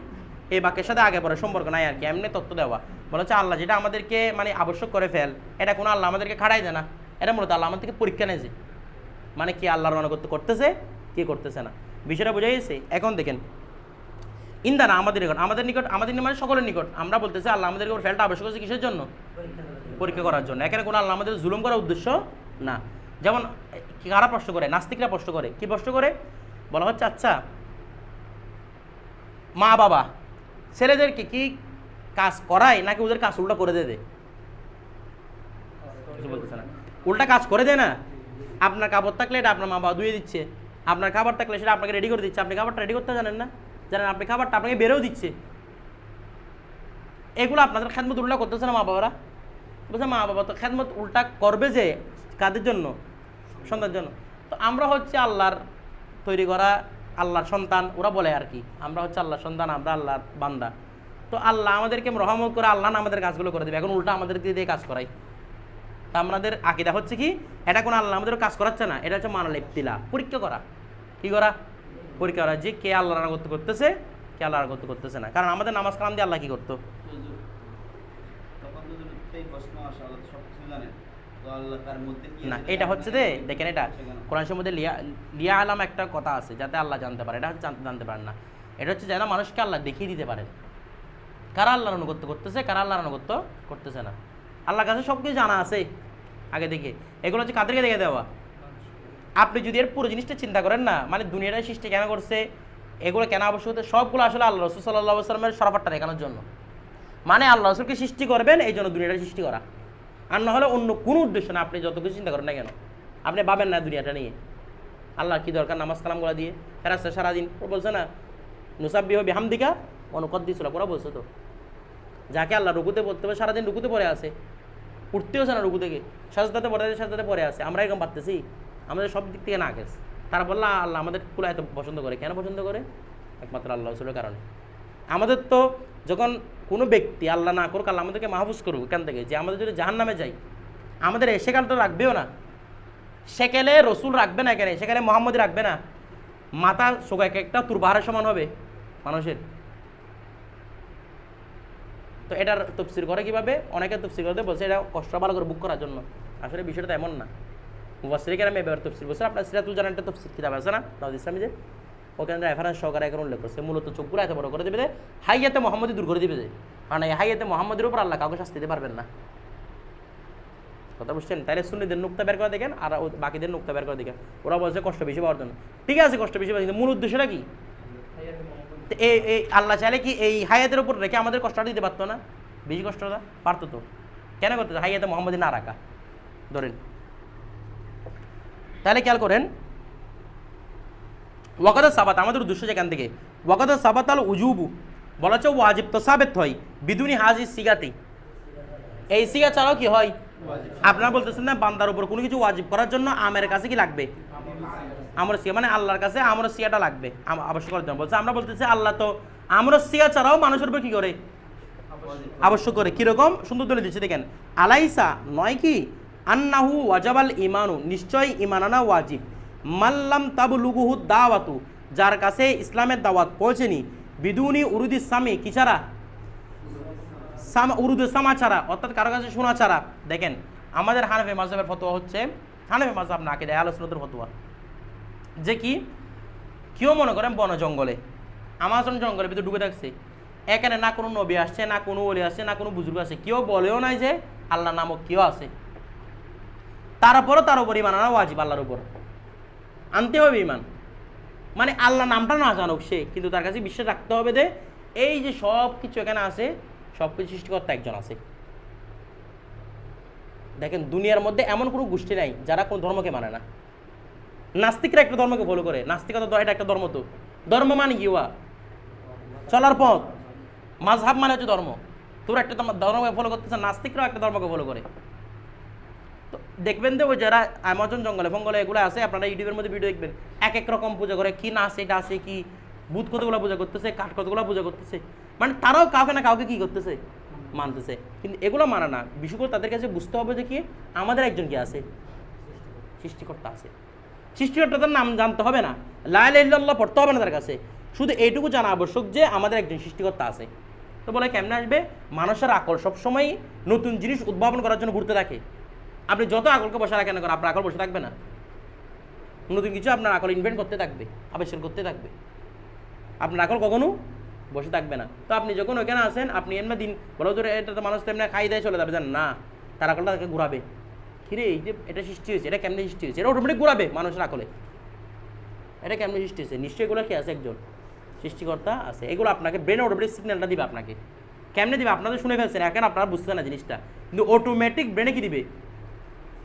এই বাক্যের সাথে আগে পরে সম্পর্ক নাই আর কি, এমনি তত্ত্ব দেওয়া। বলা হচ্ছে আল্লাহ যেটা আমাদেরকে মানে আবশ্যক করে ফেল, এটা কোনো আল্লাহ আমাদেরকে খাড়াই দেয় না, এটা মূলত আল্লাহ আমাদেরকে পরীক্ষা নেয় যে, মানে কি আল্লাহর মনে করতেছে কি করতেছে না, বিষয়টা বোঝা গেছে? এখন দেখেন ইন্দানা আমাদের নিকট, আমাদের নিকট, আমাদের মানে সকলের নিকট, আমরা বলতেছি আল্লাহ আমাদেরকে ফেলটা আবশ্যক হচ্ছে কিসের জন্য? পরীক্ষা করার জন্য। এখানে কোনো আল্লাহ আমাদের জুলুম করার উদ্দেশ্য না। যেমন কারা প্রশ্ন করে, নাস্তিকরা প্রশ্ন করে, কি প্রশ্ন করে? বলা হচ্ছে আচ্ছা মা বাবা ছেলেদেরকে কি কাজ করায় নাকি ওদের কাজ উল্টা করে দেয়? কিছু বলতেছে না, উল্টা কাজ করে দেয় না। আপনার কাপড় থাকলে এটা আপনার মা বাবা ধুয়ে দিচ্ছে, আপনার খাবার থাকলে সেটা আপনাকে রেডি করে দিচ্ছে, আপনি খাবারটা রেডি করতে জানেন না, জানেন আপনি খাবারটা আপনাকে বেরেও দিচ্ছে, এগুলো আপনাদের খেদমত উল্টা করতেছে না মা বাবারা? বলছে মা বাবা তো খেদমত উল্টা করবে যে, কাদের জন্য? সন্তানের জন্য। তো আমরা হচ্ছে আল্লাহর তৈরি করা, আল্লাহর সন্তান, ওরা বলে আর কি, আমরা হচ্ছে আল্লাহর সন্তান, আমরা আল্লাহর বান্দা। তো আল্লাহ আমাদেরকে রহমত করে আল্লাহ না আমাদের কাজগুলো করে দেবে, এখন উল্টা আমাদেরকে দিয়ে কাজ করাই। তা আমাদের আকীদা হচ্ছে কি, এটা কোনো আল্লাহ আমাদের কাজ করাচ্ছে না, এটা হচ্ছে মানাল ইবতিলা, পরীক্ষা করা। কি করা? পরীক্ষা করা, যে কে আল্লাহর আনুগত্য করতেছে, কে আল্লাহর আনুগত্য করতেছে না। কারণ আমাদের নামাজ কালাম দিয়ে আল্লাহ কি করতো? না, এটা হচ্ছে দেখেন, এটা কোরআন শরীফের মধ্যে লিয়া আলাম একটা কথা আছে, যাতে আল্লাহ জানতে পারে, এটা জানতে পারেন না। এটা হচ্ছে যেন মানুষকে আল্লাহ দেখিয়ে দিতে পারেন কারা আল্লাহর আনুগত্য করতেছে, কারা আল্লাহর আনুগত্য করতেছে না। আল্লাহর কাছে সব কিছু জানা আছে আগে থেকে, এগুলো হচ্ছে কাদেরকে দেখে দেওয়া। আপনি যদি এর পুরো জিনিসটা চিন্তা করেন না, মানে দুনিয়াটা সৃষ্টি কেন করছে, এগুলো কেন আবশ্যক হতে, সবগুলো আসলে আল্লাহ রাসূল সাল্লাল্লাহু আলাইহি ওয়াসাল্লামের শরাফতটা দেখানোর জন্য। মানে আল্লাহ রাসূলকে সৃষ্টি করবেন এই জন্য দুনিয়াটা সৃষ্টি করা, আর না হলে অন্য কোনো উদ্দেশ্য না। আপনি যত কিছু চিন্তা করেন না কেন, আপনি ভাবেন না দুনিয়াটা নিয়ে আল্লাহ কি দরকার নামাজ কালামগুলো দিয়ে, ফেরাস্তা সারাদিন ও বলছে না নুসাব্বিহু বিহামদিকা ওয়া নুকদ্দিসু লাক, ওরা বলছে তো যাকে আল্লাহ রুকুতে পড়তে হবে সারাদিন রুকুতে পড়ে আছে, উঠতে হচ্ছে না রুকু থেকে, সাজদাতে পড়ে আছে, আমরা এরকম পারতেছি, আমাদের সব দিক থেকে না গেছে। তারা বললো আল্লাহ আমাদের কুলা এত পছন্দ করে, কেন পছন্দ করে? একমাত্র আল্লাহ রাসূলের কারণে। আমাদের তো যখন কোনো ব্যক্তি আল্লাহ না করুক, আল্লাহ আমাদেরকে মাহফুজ করুক এখান থেকে, যে আমাদের যদি জাহান্নামে যাই, আমাদের সেকাল তো রাখবেও না, সেকেলে রসুল রাখবে না, এখানে সেখানে মোহাম্মদ রাখবে না, মাথা শোকা এক একটা তুরবাহারের সমান হবে মানুষের। তো এটার তফসির করে কিভাবে? অনেকে তফসির করতে বলছে এটা কষ্ট ভালো করে বুক করার জন্য, আসলে বিষয়টা এমন না। মুফাসসির কেরাম এবার তফসির বলছে, আপনার সিরাতুল জানান একটা তফসির কিতাব আছে না দাউদ ইসলামী, যে ওখানে রেফারেন্স সহকারে এখন উল্লেখ করছে, মূলত চোখগুলো এত বড় করে দেবে যে হাইয়াতে মোহাম্মদী দূর করে দিবে, যে কারণ এই হাইয়াতে মোহাম্মদের উপর আল্লাহ কাউকে শাস্তি দিতে পারবেন না। কথা বুঝছেন? তাহলে সুন্নিদের নুক্তা বের করে দেখেন, আর বাকিদের নুক্তা বের করে দেখেন। ওরা বলছে কষ্ট বেশি পাওয়ার জন্য, ঠিক আছে কষ্ট বেশি পাওয়ার, কিন্তু মূল উদ্দেশ্যটা কি? এই আল্লাহ চাইলে কি এই হায়াতের উপর রেখে আমাদের কষ্টটা দিতে পারতো না? বেশি কষ্টটা পারতো তো, কেন করতো? হাইয়াতে মোহাম্মদী না রাখা ধরেন। তাহলে খেয়াল করেন, ওয়াকাদা সাবাত, আমাদের উদ্দেশ্য যেখান থেকে ওয়াকাদা সাবাত আল উজুবু, বলা হচ্ছে ওয়াজিব তো সাবেত হয়, বিদুনি হাজি সিগাতি, এই সিগা ছাড়াও কি হয়? আপনারা বলতেছেন না বান্দার উপর কোনো কিছু ওয়াজিব করার জন্য আমের কাছে কি লাগবে? আমর সিয়া, মানে আল্লাহর কাছে আমর সিয়াটা লাগবে আবশ্যক করার জন্য। বলছে আমরা বলতেছি আল্লাহ তো আমর সিয়া ছাড়াও মানুষের উপর কি করে? আবশ্যক করে। কিরকম সুন্দর দলিল দিচ্ছে দেখেন, আলাইসা নয় কি আন্নাহু ওয়াজাবাল ইমানু, নিশ্চয় ইমান আনা ওয়াজিব, মাল্লাম তাবলুগুহু দাওয়াতু, যার কাছে ইসলামের দাওয়াত পৌঁছেনি, বিদুনি উরুদি সামি, কি ছাড়া? উরুদে সামা ছাড়া, অর্থাৎ কারো কাছে শোনা ছাড়া। দেখেন আমাদের হানাফি মাযহাবের ফতোয়া হচ্ছে, হানাফি মাযহাব না আকিদা আহলে সুন্নাতের ফতোয়া, যে কি কেউ মনে করেন বন জঙ্গলে, আমাজন জঙ্গলের ভিতরে ডুবে থাকছে, এখানে না কোনো নবী আসছে, না কোনো ওলি আসছে, না কোনো বুজুর্গ আসছে, কেউ বলেও নাই যে আল্লাহ নামক কেউ আছে, তারপরও তার উপর ইমান আনা ওয়াজিব, আল্লাহর উপর আনতে হবে ইমান। মানে আল্লাহ নামটা না জানুক সে, কিন্তু তার কাছে বিশ্বাস রাখতে হবে যে এই যে সব কিছু এখানে আছে, সব কিছু সৃষ্টিকর্তা একজন আছে। দেখেন দুনিয়ার মধ্যে এমন কোনো গোষ্ঠী নাই যারা কোন ধর্মকে মানে না। নাস্তিকরা একটা ধর্মকে ফলো করে, নাস্তিকতা এটা একটা ধর্ম, তো ধর্ম মানে কি? ওয়া চলার পথ, মাযহাব মানে হচ্ছে ধর্ম। তোরা একটা ধর্মকে ফলো করতেছে, নাস্তিকরাও একটা ধর্মকে ফলো করে। তো দেখবেন যে ওই যারা আমাজন জঙ্গলে ফঙ্গলে এগুলো আছে, আপনারা ইউটিউবের মধ্যে ভিডিও দেখবেন, এক এক রকম পূজা করে, কি না আছে এটা আছে, কি ভূত কতগুলো পূজা করতেছে, কাঠ কতগুলো পূজা করতেছে, মানে তারাও কাউকে না কাউকে কি করতেছে, মানতেছে। কিন্তু এগুলো মানে না, বিশেষ করে তাদের কাছে বুঝতে হবে যে কি আমাদের একজন কি আছে, সৃষ্টিকর্তা আছে। সৃষ্টিকর্তার নাম জানতে হবে না, লা ইলাহা ইল্লাল্লাহ পড়তে হবে না তার কাছে, শুধু এইটুকু জানা আবশ্যক যে আমাদের একজন সৃষ্টিকর্তা আছে। তো বলে কেমনে আসবে? মানুষের আকল সবসময় নতুন জিনিস উদ্ভাবন করার জন্য ঘুরতে থাকে। আপনি যত আকলকে বসে রাখেন না কেন, আপনার আকল বসে থাকবে না, নতুন কিছু আপনার আকল ইনভেন্ট করতে থাকবে, আবিষ্কার করতে থাকবে, আপনার আকল কখনো বসে থাকবে না। তো আপনি যখন ওইখানে আসেন, আপনি এমনি দিন বলো ধরে এটা তো মানুষ তো এমনি খাই দেয় চলে যাবে, জান না, তার আকলটা তাকে ঘুরাবে, কিরে এই যে এটা সৃষ্টি হয়েছে, এটা কেমনে সৃষ্টি হয়েছে, এটা অটোমেটিক ঘুরাবে মানুষের আকলে, এটা কেমনে সৃষ্টি হয়েছে, নিশ্চয়ই এগুলো কি আছে, একজন সৃষ্টিকর্তা আছে। এগুলো আপনাকে ব্রেন অটোমেটিক সিগন্যালটা দিবে আপনাকে। কেমনে দিবে? আপনাদের শুনে ফেলছেন, এখন আপনারা বুঝতেন না জিনিসটা, কিন্তু অটোমেটিক ব্রেনে কি দিবে,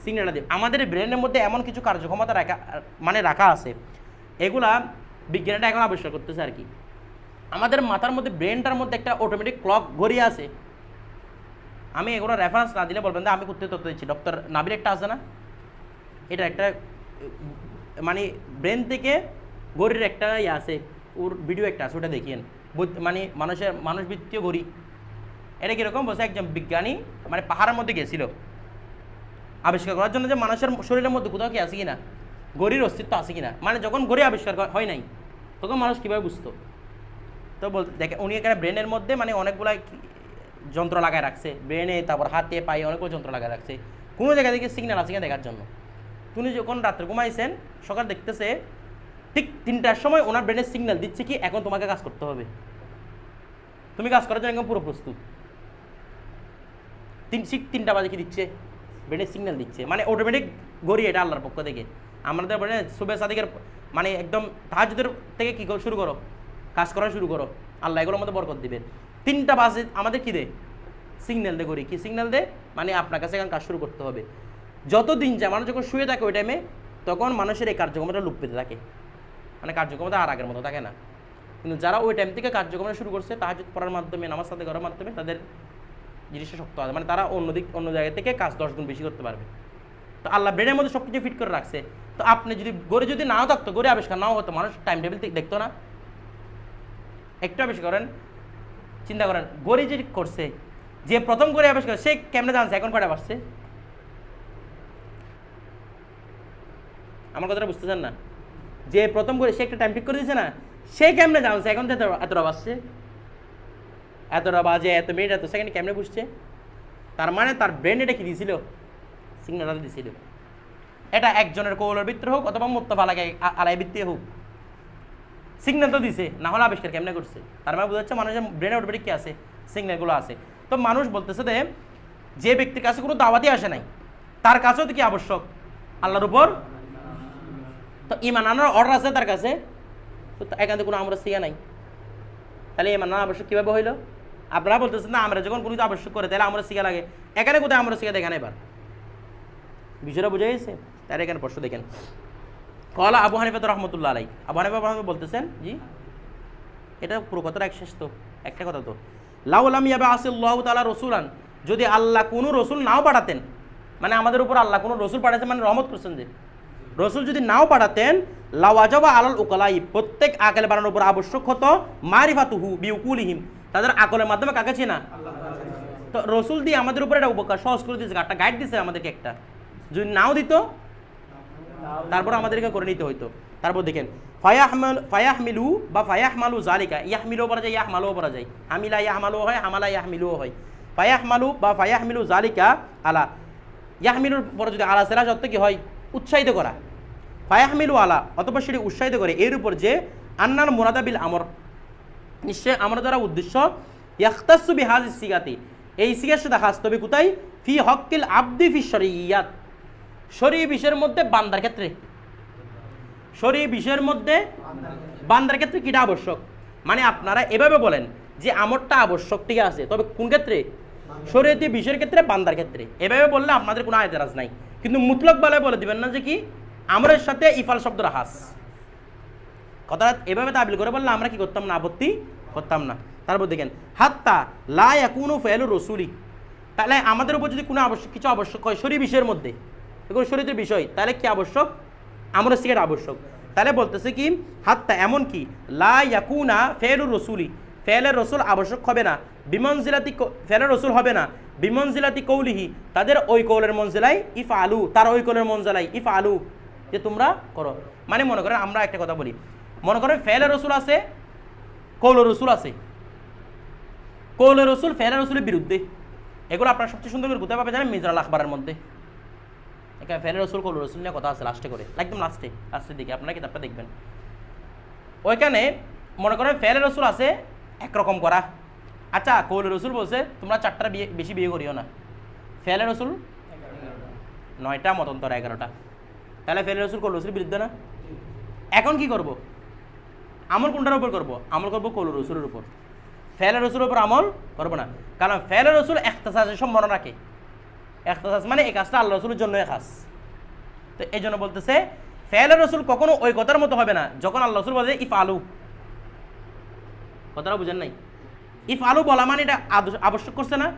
সিগন্যালটা দিবে। আমাদের ব্রেনের মধ্যে এমন কিছু কার্যক্ষমতা রাখা আছে, এগুলা বিজ্ঞানীরা এখন আবিষ্কার করতেছে আর কি। আমাদের মাথার মধ্যে ব্রেনটার মধ্যে একটা অটোমেটিক ক্লক ঘড়ি আছে। আমি এগুলো রেফারেন্স না দিলে বলবেন যে আমি করতে তথ্য দিচ্ছি। ডক্টর নাবির একটা আছে না, এটা একটা মানে ব্রেন থেকে ঘড়ির একটা ইয়ে আছে, ওর ভিডিও একটা আছে, ওটা দেখিয়েন, মানে মানুষ ভিত্তিক ঘড়ি। এটা কীরকম বলছে, একজন বিজ্ঞানী মানে পাহাড়ের মধ্যে গেছিল আবিষ্কার করার জন্য যে মানুষের শরীরের মধ্যে কোথাও কি আছে কিনা, ঘড়ির অস্তিত্ব আছে কিনা। মানে যখন ঘড়ি আবিষ্কার হয় নাই তখন মানুষ কীভাবে বুঝতো? তো বলতে দেখে উনি এখানে ব্রেনের মধ্যে মানে অনেকগুলো যন্ত্র লাগায় রাখছে, ব্রেনে, তারপর হাতে পায়ে অনেকগুলো যন্ত্র লাগায় রাখছে, কোনো জায়গা থেকে সিগন্যাল আছে কিনা দেখার জন্য। উনি যখন রাত্রে ঘুমাইছেন, সকাল দেখতেছে ঠিক 3টার সময় ওনার ব্রেনের সিগন্যাল দিচ্ছে কি এখন তোমাকে কাজ করতে হবে, তুমি কাজ করার জন্য একদম পুরো প্রস্তুত। 3টা বাজে কি দিচ্ছে, ব্রেনের সিগন্যাল দিচ্ছে, মানে অটোমেটিক ঘড়ি, এটা আল্লাহর পক্ষ থেকে। আমাদের ব্রেনে সুবে সাদিকের মানে একদম তাহাজ্জুদের থেকে কি শুরু করো, কাজ করা শুরু করো, আল্লাহ এগুলোর মধ্যে বরকত দিবেন। 3টা বাজে আমাদের কী দে, সিগন্যাল দে ঘড়ি, কি সিগন্যাল দে, মানে আপনার কাছে এখন কাজ শুরু করতে হবে। যত দিন যায় মানুষ যখন শুয়ে থাকে ওই টাইমে, তখন মানুষের এই কার্যক্রমটা লুপ পেতে থাকে, মানে কার্যক্রমতা আর আগের মতো থাকে না। কিন্তু যারা ওই টাইম থেকে কার্যক্রমটা শুরু করছে তাহাজ্জুদ পড়ার মাধ্যমে, নামাজ আদায় করার মাধ্যমে, তাদের জিনিসটা শক্ত আছে, মানে তারা অন্য জায়গা থেকে কাজ 10 গুণ বেশি করতে পারবে। তো আল্লাহ ব্রেনের মধ্যে সব কিছু ফিট করে রাখছে। তো আপনি যদি ঘড়ি যদি নাও থাকতো, ঘড়ি আবিষ্কার নাও হতো, মানুষ টাইম টেবিল দেখতো না। একটু আবিষ্কার করেন, চিন্তা করেন, ঘড়ি যে করছে, যে প্রথম ঘড়ি আবিষ্কার সে কেমনে জানছে এখন কয়টা বাজছে? আমার কথাটা বুঝতেছেন না? যে প্রথম ঘড়ি সে একটা টাইম ঠিক করে দিয়েছে না, সে কেমনে জানছে এখন এতটা বাজছে, এতটা বাজে, এত মিনিট, এত সেকেন্ড, কেমনে বুঝছে? তার মানে তার ব্রেন এটা কি দিয়েছিল, সিগন্যাল দিয়েছিল। এটা একজনের কৌলের ভিত্তিতে হোক অথবা মুত্তাফা আলাই ভিত্তিতে হোক, সিগন্যাল তো দিছে, না হলে আবিষ্কার কেমনে করছে? তার মানে বোঝা যাচ্ছে মানুষের ব্রেনে অটোমেটিক কি আছে, সিগন্যালগুলো আছে। তো মানুষ বলতেছে যে ব্যক্তির কাছে কোনো দাওয়াতই আসে নাই, তার কাছেও তো কি আবশ্যক আল্লাহর উপর তো ইমান আনার অর্ডার আছে তার কাছে, তো এখানে কোনো আমরা সিয়া নাই, তাহলে ইমান আনা আবশ্যক কীভাবে হইলো? আপনারা বলতেছেন না আমরা যখন কোনো কিছু আবশ্যক করে তাহলে আমরা শিখা লাগে, এখানে কোথায় আমরা শিখা দেখেন, এবার বিষয়টা বুঝে গেছে। তার এখানে প্রশ্ন দেখেন, কলা আবু হানিফা রহমতুল্লাহ আলাই, আবু হানিফা বলতেছেন, জি এটা পুরো কথাটা এক শেষ, তো একটা কথা তো, লাউলাম ইয়াবা আসিল্লাহু তাআলা রাসূলান, যদি আল্লাহ কোনো রসুল নাও পাঠাতেন, মানে আমাদের উপর আল্লাহ কোনো রসুল পাঠাচ্ছেন মানে রহমত করছেন যে। রসুল যদি নাও পাঠাতেন লাওয়াজাবা আলাল উকালাই, প্রত্যেক আকেল বানানোর উপর আবশ্যক হতো মারিফাতুহু বিউকুলিহিম, তাদের আকলের মাধ্যমে কাকে চেনা। তো রসুল দিয়ে আমাদের উপর একটা উপকার সহজ করে দিয়েছে, একটা গাইড দিচ্ছে আমাদেরকে একটা, যদি নাও দিত তারপর আমাদেরকে করে নিতে হইতো। তারপর দেখেন ফায়াহমিলু বা ফায়াহমালু জালিকা, ইয়াহমিলও পড়া যায় ইয়াহমালও পড়া যায়, হামিলা ইয়াহমালও হয় হামালা ইয়াহমিলুও হয়। ফায়াহমালু বা ফায়াহমিলু জালিকা আলা, ইয়াহমিলুর পরে যদি আলা সেরা অর্থ কি হয়, উৎসাহিত করা। ফায়াহমিলু আলা অথবা সেটি উৎসাহিত করে এর উপর যে আন্নাল মুরাদা বিল আমর, নিশ্চয় আমার দ্বারা উদ্দেশ্য ইয়াখতাসু বিহাযিস সিগাতি, এই সিগার সাথে খাস তবে কোথায়, ফি হক্কিল আবদি ফি শরঈয়াত, শরঈ বিষয়ের মধ্যে বান্দার ক্ষেত্রে, শরঈ বিষয়ের মধ্যে বান্দার ক্ষেত্রে কিটা আবশ্যক। মানে আপনারা এভাবে বলেন যে আমরটা আবশ্যক ঠিক আছে, তবে কোন ক্ষেত্রে, শরীয়তি বিষয়ের ক্ষেত্রে বান্দার ক্ষেত্রে, এভাবে বললে আপনাদের কোনো এতরাজ নাই। কিন্তু মুতলক বেলায় বলে দিবেন না যে কি আমরের সাথে ইফাল শব্দটা হাস, কথাটা এভাবে তাবিল করে বললে আমরা কি করতাম না, আপত্তি করতাম না। তারপর দেখেন হাত্তা লা ইয়াকুনু ফাইলুর রাসূলি, তাহলে আমাদের উপর যদি কোনো আবশ্যক কিছু আবশ্যক হয় শরীর বিষয়ের মধ্যে, এগুলো শরীরের বিষয়, তাহলে কি আবশ্যক, আমরের সিগারেট আবশ্যক। তাহলে বলতেছে কি হাত্তা এমন কি লা ইয়াকুনা ফাইলুর রাসূলি, ফেলের রসুল আবশ্যক হবে না, বিমনজিলাতি ফেলের রসুল হবে না, বিমনজিলাতি কৌলিহি, তাদের ওই কৌলের মঞ্জিলাই ইফ আলু, তার ওই কৌলের মঞ্জিলাই ইফ আলু, যে তোমরা করো। মানে মনে করেন আমরা একটা কথা বলি, মনে করেন ফেলের রসুল আছে কৌলের রসুল আছে, কৌলের রসুল ফেলের রসুলের বিরুদ্ধে, এগুলো আপনার সবচেয়ে সুন্দর করে কোথায় পাবে জানেন, মিজরাল আখবারের মধ্যে এখানে ফেলের রসুল কৌলের রসুল নিয়ে কথা আছে লাস্টে করে, একদম লাস্টের দিকে আপনারা কিতাবটা দেখবেন। ওইখানে মনে করেন ফেলের রসুল আছে একরকম করা, আচ্ছা কৌলের রসুল বলছে তোমরা 4টা বেশি বিয়ে করিও না, ফেলের রসুল 9টা মতন্তর 11টা, তাহলে ফেলের রসুল কৌলের রসুলের বিরুদ্ধে না। এখন কি করব, আমল কোনটার উপর করব, আমল করব কৌলের রসুলের উপর, ফেলের রসুলের উপর আমল করবো না, কারণ ফেলের রসুল ইখতিসাসের সম্ভাবনা রাখে। ইখতিসাস মানে এই কাজটা আল্লাহ রসুলের জন্য খাস। তো এই জন্য বলতেছে ফেলের রসুল কখনো ওই কথার মতো হবে না যখন আল্লাহ রসুল বলে ইফ আলু, কথাটা বুঝেন নাই, ইফ আলু বলা মানে এটা আবশ্যক করছে না,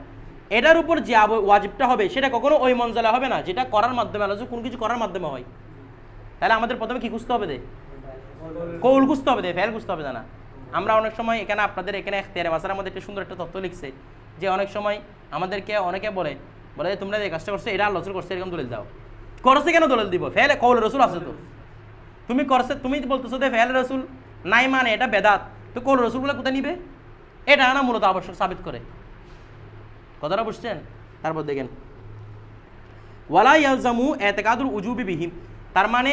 এটার উপর যে ওয়াজিবটা হবে সেটা কখনো ওই মঞ্জলা হবে না যেটা করার মাধ্যমে আল্লাহ কোনো কিছু করার মাধ্যমে হয়। তাহলে আমাদের প্রথমে কি খুঁজতে হবে, কৌল খুঁজতে হবে, ফেল খুঁজতে হবে না। আমরা অনেক সময় এখানে আপনাদের এখানে ইখতিয়ারে মাসালার মধ্যে একটা সুন্দর একটা তথ্য লিখছে যে অনেক সময় আমাদেরকে অনেকে বলে তোমরা এই কাজটা করছো এটা আল্লাহ রসুল করছে এরকম দলিল দাও, করছে কেন দলিল দিব, ফেলে কৌলের রসুল আছে তো, তুমি করছে তুমি বলতেছো যে ফেলের রসুল নাই মানে এটা বেদাত, তো কৌলের রসুলগুলো কোথায় নিবে, এটা না মূলত আবশ্যক সাবিত করে, কথাটা বুঝছেন। তারপর দেখেন ওয়ালা ইয়ালজামু ইতিকাদুল উজুবি বিহিম, তার মানে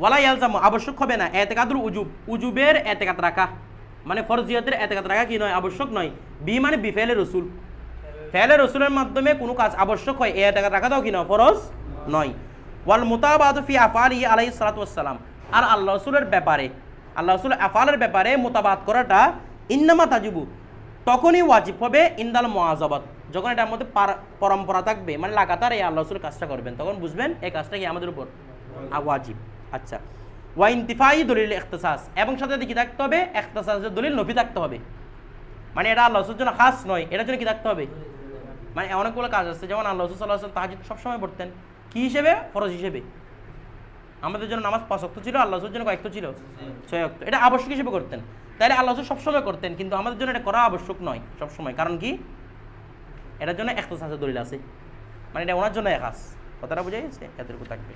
ওয়ালা ইয়ালজামু আবশ্যক হবে না ইতিকাদুল উজুব, উজুবের ইতিকাদ রাখা, মানে ফরজিয়াতের ইতিকাদ রাখা কি নয়, আবশ্যক নয়। বি মানে বিফেলে রসুল, ফেলে রসুলের মাধ্যমে কোনো কাজ আবশ্যক হয় এই ইতিকাদ রাখাটাও কি নয়, ফরজ নয়। ওয়াল মুতাবাআতু ফি আফআলিহি আলাইহিস সালাতু ওয়াস সালাম, আর আল্লাহ রসুলের ব্যাপারে আল্লাহ রসুলের আফআলের ব্যাপারে মুতাবাআত করাটা ইন্নামা তাজিবু তখনই ওয়াজিব হবে ইনদাল মুআযাবাত, যখন এটার মধ্যে পরম্পরা থাকবে, মানে লাগাতার এই আল্লাহ রসুল কাজটা করবেন, তখন বুঝবেন এই কাজটা কি আমাদের উপর ওয়াজিব। আচ্ছা ওয়া ইনতিফাই দলিল ইখতিসাস, এবং সাথে কি থাকতে হবে, ইখতিসাসের দলিল নফি থাকতে হবে, মানে এটা আল্লাহ রসুলের জন্য খাস নয়, এটার জন্য কি থাকতে হবে, মানে অনেকগুলো কাজ আছে, যেমন আল্লাহ রসুল সাল্লাল্লাহু আলাইহি ওয়াসাল্লাম তাহাজ্জুদ সবসময় পড়তেন, কি হিসেবে, ফরজ হিসেবে। আমাদের জন্য নামাজ 5 ওয়াক্ত ছিল, আল্লাহ রসুলের জন্য কয়েকটা ছিল, 6 ওয়াক্ত, এটা আবশ্যক হিসেবে করতেন। তাহলে আল্লাহ রসুল সবসময় করতেন, কিন্তু আমাদের জন্য এটা করা আবশ্যক নয় সবসময়, কারণ কি এটার জন্য ইখতিসাসের দলিল আছে, মানে এটা ওনার জন্য খাস, কথাটা বুঝাই গেছে, এতটুকু থাকবে।